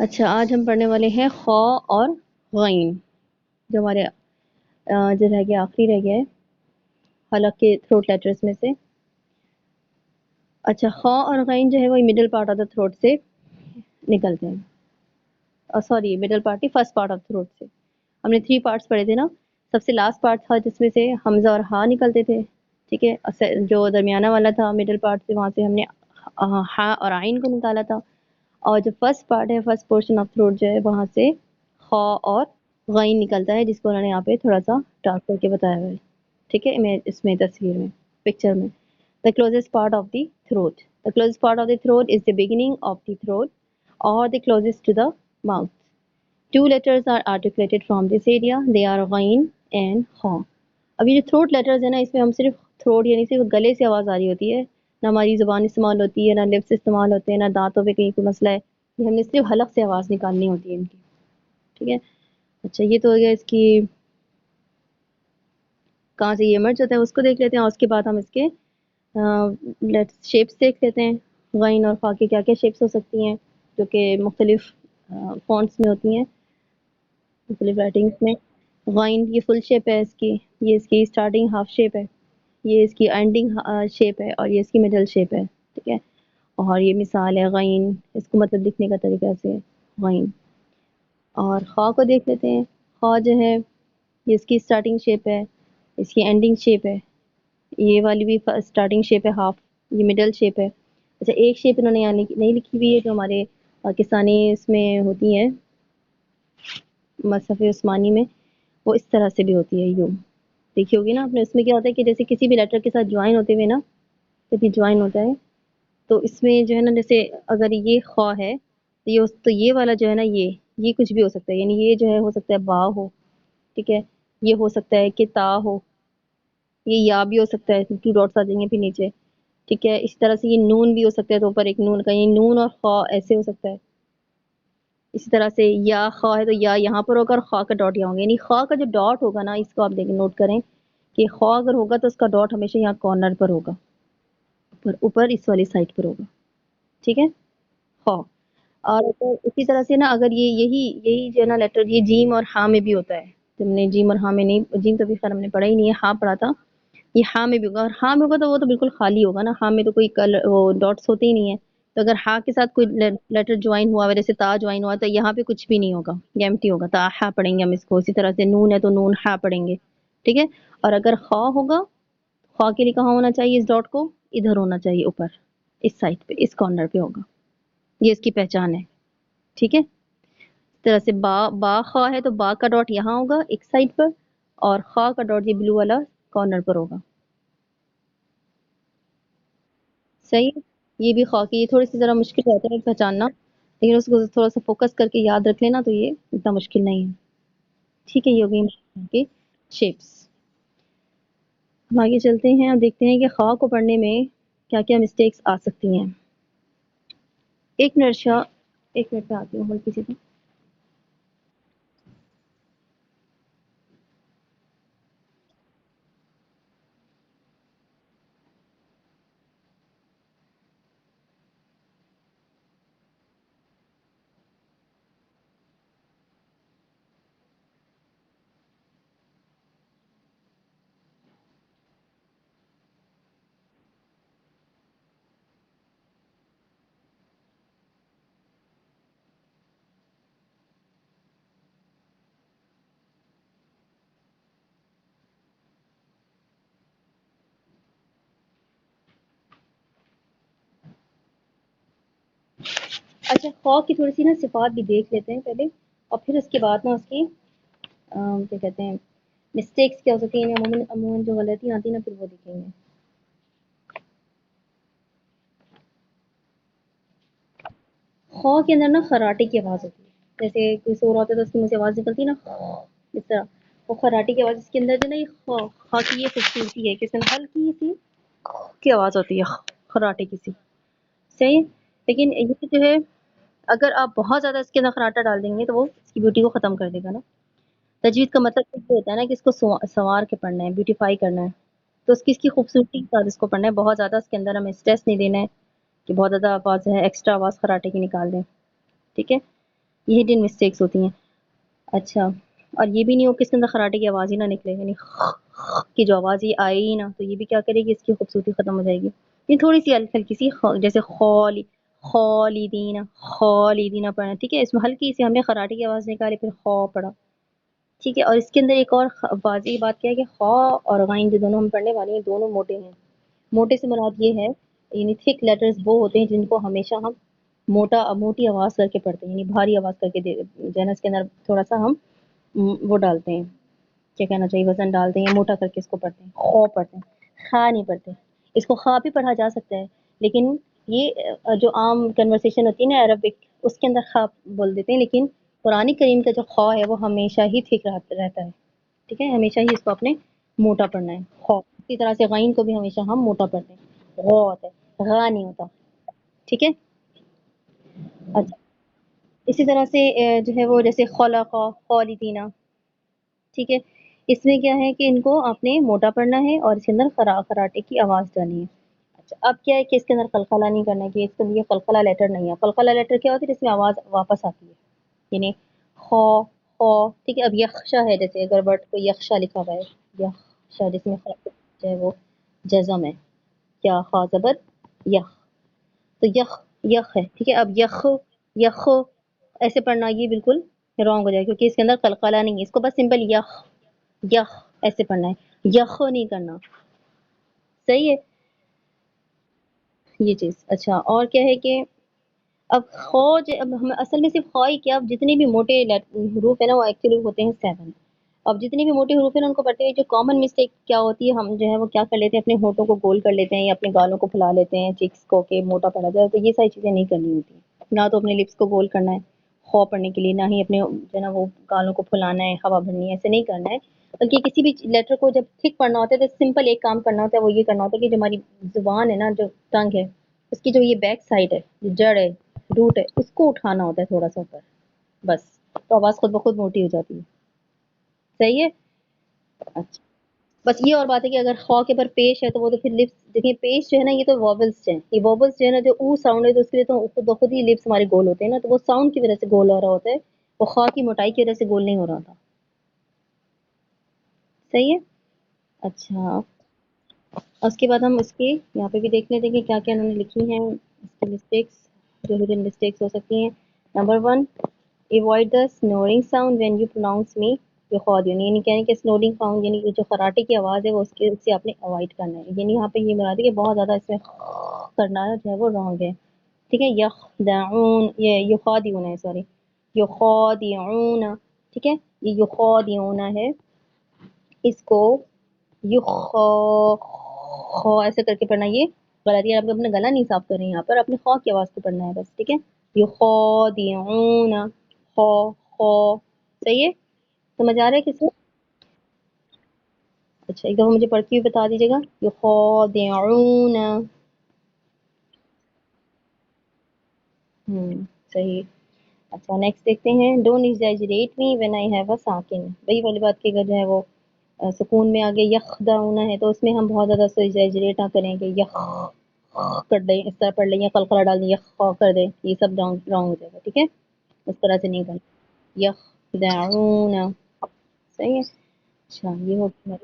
اچھا، آج ہم پڑھنے والے ہیں خا اور غین، جو ہمارے جو رہ گیا آخری رہ گیا ہے حلق کے تھروٹ لیٹرز میں سے۔ اچھا، خا اور غین جو ہے وہ middle part of the throat سے نکلتے ہیں، سوری مڈل پارٹ نہیں، فرسٹ پارٹ آف تھروٹ سے۔ ہم نے 3 پارٹس پڑھے تھے نا، سب سے لاسٹ پارٹ تھا جس میں سے حمزہ اور ہا نکلتے تھے، ٹھیک ہے۔ جو درمیانہ والا تھا مڈل پارٹ سے، وہاں سے ہم نے ہا اور عین کو نکالا تھا، اور جو فرسٹ پارٹ ہے، فرسٹ پورشن آف تھروٹ جو ہے، وہاں سے خا اور غین نکلتا ہے، جس کو انہوں نے یہاں پہ تھوڑا سا ڈارک کر کے بتایا ہوا ہے، ٹھیک ہے، اس میں تصویر میں، پکچر میں۔ The closest part of the throat. The closest part of the throat is the beginning of the throat or the closest to the mouth. 2 letters are articulated from this area. They are ghain and kha. اب یہ جو throat letters ہیں نا، اس میں ہم صرف throat یعنی صرف گلے سے آواز آ رہی ہوتی ہے، نہ ہماری زبان استعمال ہوتی ہے، نہ لپس استعمال ہوتے ہیں، نہ دانتوں پہ کہیں کوئی مسئلہ ہے، یہ ہم نے صرف حلق سے آواز نکالنی ہوتی ہے ان کی، ٹھیک ہے۔ اچھا، یہ تو ہو گیا اس کی کہاں سے یہ ایمرج ہوتا ہے اس کو دیکھ لیتے ہیں، اور اس کے بعد ہم اس کے شیپس دیکھ لیتے ہیں۔ غین اور خا کی کیا کیا شیپس ہو سکتی ہیں، جو کہ مختلف فونٹس میں ہوتی ہیں، مختلف رائٹنگس میں۔ غین یہ فل شیپ ہے اس کی، یہ اس کی اسٹارٹنگ ہاف شیپ ہے، یہ اس کی اینڈنگ شیپ ہے، اور یہ اس کی مڈل شیپ ہے، ٹھیک ہے۔ اور یہ مثال ہے غین، اس کو مطلب لکھنے کا طریقہ سے غین۔ اور خا کو دیکھ لیتے ہیں۔ خا جو ہے یہ اس کی اسٹارٹنگ شیپ ہے، اس کی اینڈنگ شیپ ہے، یہ والی بھی اسٹارٹنگ شیپ ہے ہاف، یہ مڈل شیپ ہے۔ اچھا، ایک شیپ انہوں نے یہاں نہیں لکھی ہوئی ہے، جو ہمارے پاکستانی اس میں ہوتی ہیں مصحف عثمانی میں، وہ اس طرح سے بھی ہوتی ہے، یوں دیکھی ہوگی نا آپ نے۔ اس میں کیا ہوتا ہے کہ جیسے کسی بھی لیٹر کے ساتھ جوائن ہوتے ہوئے نا، جب یہ جوائن ہوتا ہے تو اس میں جو ہے نا، جیسے اگر یہ خا ہے تو یہ والا جو ہے نا، یہ کچھ بھی ہو سکتا ہے، یعنی یہ جو ہے ہو سکتا ہے با ہو، ٹھیک ہے، یہ ہو سکتا ہے کہ تا ہو، یہ یا بھی ہو سکتا ہے، 2 ڈاٹس آ جائیں گے پھر نیچے، ٹھیک ہے۔ اسی طرح سے یہ نون بھی ہو سکتا ہے، تو اوپر ایک نون کا، یہ نون اور خا ایسے ہو سکتا ہے۔ اسی طرح سے یا خا ہے تو یا یہاں پر ہوگا اور خا کا ڈاٹ یہاں ہوگا، یعنی خا کا جو ڈاٹ ہوگا نا، اس کو آپ دیکھیں نوٹ کریں کہ خا اگر ہوگا تو اس کا ڈاٹ ہمیشہ یہاں کارنر پر ہوگا، اوپر اس والی سائڈ پر ہوگا، ٹھیک ہے، خا۔ اور اسی طرح سے نا، اگر یہی جو ہے نا لیٹر، یہ جیم اور ہاں میں بھی ہوتا ہے، تم نے جیم اور ہاں میں نہیں، جیم تو بھی خیر ہم نے پڑھا ہی نہیں ہے، ہاں پڑھا تھا، یہ ہاں میں بھی ہوگا، اور ہاں میں ہوگا تو وہ تو بالکل خالی ہوگا نا، ہاں میں تو کوئی کلر وہ ڈاٹس ہوتے ہی نہیں ہے، تو اگر ہاں کے ساتھ کوئی لیٹر جوائن ہوا ہے، جیسے تا جوائن ہوا تو یہاں پہ کچھ بھی نہیں ہوگا، یہ ایمٹی ہوگا، تا ہا پڑھیں گے ہم اس کو۔ اسی طرح سے نون ہے تو نون ہا پڑھیں گے، ٹھیک ہے۔ اور اگر خا ہوگا، خا کے لیے کہاں ہونا چاہیے، اس ڈاٹ کو ادھر ہونا چاہیے، اوپر اس سائڈ پہ، اس کارنر پہ ہوگا، یہ اس کی پہچان ہے، ٹھیک ہے۔ اس طرح سے با خا ہے تو با کا ڈاٹ یہاں ہوگا ایک سائڈ پر، اور خا کا ڈاٹ یہ بلو والا کارنر پر ہوگا، صحیح ہے۔ یہ بھی خا کی، یہ تھوڑی سی ذرا مشکل رہتا ہے پہچاننا، لیکن اس کو تھوڑا سا فوکس کر کے یاد رکھ لینا تو یہ اتنا مشکل نہیں ہے، ٹھیک ہے۔ یہ ہوگی کی شیپس۔ ہم آگے چلتے ہیں اور دیکھتے ہیں کہ خا کو پڑھنے میں کیا کیا مسٹیکس آ سکتی ہیں۔ ایک منٹ شاہ، ایک منٹ پہ آتی ہوں ہولڈ کسی کو۔ اچھا، خا کی تھوڑی سی نا صفات بھی دیکھ لیتے ہیں پہلے، اور پھر اس کے بعد نا اس کی کیا کہتے ہیں مسٹیکس کیا ہو سکتی ہیں، عموماً جو غلطیاں آتی ہیں نا، پھر وہ دیکھیں گے۔ خا کے اندر نا خراٹے کی آواز ہوتی ہے، جیسے کوئی سو رہا ہوتا ہے تو اس کی منہ سے آواز نکلتی ہے نا، اس طرح وہ خراٹے کی آواز، اس کے اندر جو نا یہ خا کی یہ خوبصورتی ہے کہ اس میں ہلکی سی کی آواز ہوتی ہے، خراٹے کی سی، صحیح ہے۔ لیکن یہ جو ہے، اگر آپ بہت زیادہ اس کے اندر خراٹا ڈال دیں گے تو وہ اس کی بیوٹی کو ختم کر دے گا نا۔ تجوید کا مطلب یہ ہوتا ہے نا کہ اس کو سنوار کے پڑھنا ہے، بیوٹیفائی کرنا ہے، تو اس کی خوبصورتی کے ساتھ اس کو پڑھنا ہے، بہت زیادہ اس کے اندر ہمیں اسٹریس نہیں دینا ہے کہ بہت زیادہ آواز ہے، ایکسٹرا آواز خراٹے کی نکال دیں، ٹھیک ہے۔ یہ ہڈن مسٹیکس ہوتی ہیں. اچھا، اور یہ بھی نہیں ہو کہ اس کے اندر خراٹے کی آواز ہی نہ نکلے، یعنی کی جو آواز یہ آئے ہی نہ، تو یہ بھی کیا کرے گی، اس کی خوبصورتی ختم ہو جائے گی. یہ تھوڑی سی ہلکی ہلکی سی جیسے خالدین، خالدین پڑھنا، ٹھیک ہے. اس میں ہلکی سی ہم نے خراٹے کی آواز نکالی، پھر خو پڑھا، ٹھیک ہے. اور اس کے اندر ایک اور واضح بات کیا ہے کہ خا اور غین جو دونوں ہم پڑھنے والے ہیں دونوں موٹے ہیں. موٹے سے مراد یہ ہے یعنی تھک لیٹرز وہ ہوتے ہیں جن کو ہمیشہ ہم موٹی آواز کر کے پڑھتے ہیں، یعنی بھاری آواز کر کے جو ہے نا اس کے اندر تھوڑا سا ہم وہ ڈالتے ہیں، کیا کہنا چاہیے، وزن ڈالتے ہیں، موٹا کر کے اس کو پڑھتے ہیں، خو پڑھتے ہیں، خا نہیں پڑھتے. اس کو خا بھی پڑھا جا سکتا ہے، لیکن یہ جو عام کنورسیشن ہوتی ہے نا عربک، اس کے اندر خا بول دیتے ہیں، لیکن قرآن کریم کا جو خا ہے وہ ہمیشہ ہی ٹھیک رہتا ہے، ٹھیک ہے. ہمیشہ ہی اس کو اپنے موٹا پڑھنا ہے. خا اسی طرح سے غین کو بھی ہمیشہ ہم موٹا پڑھتے ہیں، غو ہوتا ہے، غا نہیں ہوتا، ٹھیک ہے. اچھا، اسی طرح سے جو ہے وہ جیسے خلق، خالدینہ، ٹھیک ہے. اس میں کیا ہے کہ ان کو آپ نے موٹا پڑھنا ہے اور اس کے اندر خراٹے کی آواز ڈالنی ہے. اچھا، اب کیا ہے کہ اس کے اندر قلقلہ نہیں کرنا، کہ اس کے لیے قلقلہ لیٹر نہیں ہے. قلقلہ لیٹر کیا ہوتا ہے جس میں آواز واپس آتی ہے، یعنی خو خو، ٹھیک ہے. اب یخشا ہے، جیسے اگر ورڈ کو یخشا لکھا ہوا ہے، یخشا جس میں جو ہے وہ جزم ہے، کیا خا زبر یخ، تو یخ یخ ہے، ٹھیک ہے. اب یخ یخ ایسے پڑھنا یہ بالکل رانگ ہو جائے کیونکہ اس کے اندر قلقلہ نہیں ہے. اس کو بس سمپل یخ یخ ایسے پڑھنا ہے، یخ نہیں کرنا، صحیح ہے یہ چیز. اچھا، اور کیا ہے کہ اب اب ہم اصل میں صرف خواہ ہی کیا، اب جتنے بھی موٹے حروف ہیں نا وہ ایکچولی ہوتے ہیں 7. اب جتنے بھی موٹے حروف ہیں نا ان کو پڑھتے ہوئے جو کامن مسٹیک کیا ہوتی ہے، ہم جو ہے وہ کیا کر لیتے ہیں، اپنے ہونٹوں کو گول کر لیتے ہیں یا اپنے گالوں کو پھلا لیتے ہیں، چیکس کو کہ موٹا پڑا جائے. تو یہ ساری چیزیں نہیں کرنی ہوتی، نہ تو اپنے لپس کو گول کرنا ہے خو پڑھنے کے لیے، نہ ہی اپنے جو ہے نا وہ گالوں کو پھلانا ہے، ہوا بھرنی ہے، ایسے نہیں کرنا ہے. بلکہ کسی بھی لیٹر کو جب ٹھیک پڑھنا ہوتا ہے تو سمپل ایک کام کرنا ہوتا ہے، وہ یہ کرنا ہوتا ہے کہ جو ہماری زبان ہے نا، جو ٹنگ ہے، اس کی جو یہ بیک سائڈ ہے، جو جڑ ہے، روٹ ہے، اس کو اٹھانا ہوتا ہے تھوڑا سا اوپر، بس. تو آواز خود بخود موٹی ہو جاتی ہے، صحیح ہے. اچھا، بس یہ اور بات ہے کہ اگر خواہ کے پر پیش ہے تو وہ تو پھر لپس دیکھیں، پیش جو ہے نا یہ تو وابلس ہیں، یہ وابلس جو ہے نا جو او ساؤنڈ ہے تو اس کے لیے تو خود بخود ہی لپس ہمارے گول ہوتے ہیں نا، تو وہ ساؤنڈ کی وجہ سے گول ہو رہا ہوتا ہے، وہ خواہ کی موٹائی کی وجہ سے گول نہیں ہو رہا تھا، صحیح ہے. اچھا، اس کے بعد ہم اس کے یہاں پہ بھی دیکھ لیتے ہیں کہ کیا کیا انہوں نے لکھی ہیں اس کی مسٹیکس، جو ہڈن مسٹیکس ہو سکتی ہیں. Number 1، avoid the snoring sound when you pronounce me یخادیون، یعنی کہنے کہ سنورنگ ساؤنڈ یعنی جو خراٹے کی آواز ہے وہ اس سے آپ نے اوائڈ کرنا ہے. یعنی یہاں پہ یہ مراد ہے کہ بہت زیادہ اس میں کرنا جو ہے وہ رانگ ہے، ٹھیک ہے. یخدعون، یہ یخادیون ہے، سوری، یخادعون، ٹھیک ہے. یہ یخادعون ہے، اس کو یخ خو ایسے کر کے پڑھنا، یہ غلط ہے. آپ اپنا گلا نہیں صاف کر رہے ہیں، یہاں پر اپنے خو کی آواز کو پڑھنا ہے بس، ٹھیک ہے. یخادعون، خو خو، صحیح ہے. سمجھ آ رہا ہے کسی؟ اچھا، ایک دفعہ مجھے پڑھ کے بھی بتا دیجیے گا. یخادعون، صحیح. اچھا، نیکسٹ دیکھتے ہیں. Don't exaggerate me when I have a ساکن، وہی والی بات کہ اگر جو ہے وہ سکون میں آگے یخدعون ہے تو اس میں ہم بہت زیادہ ایگزیجریٹ نہ کریں کہ یخ کر دیں، اس طرح پڑھ لیں یا قلقلہ ڈال دیں، یخ کر دیں، یہ سب رانگ ہو جائے گا، ٹھیک ہے. اس طرح سے نہیں کرنا. یخدعون، صحیح ہے. اچھا، یہ ہوتی ہے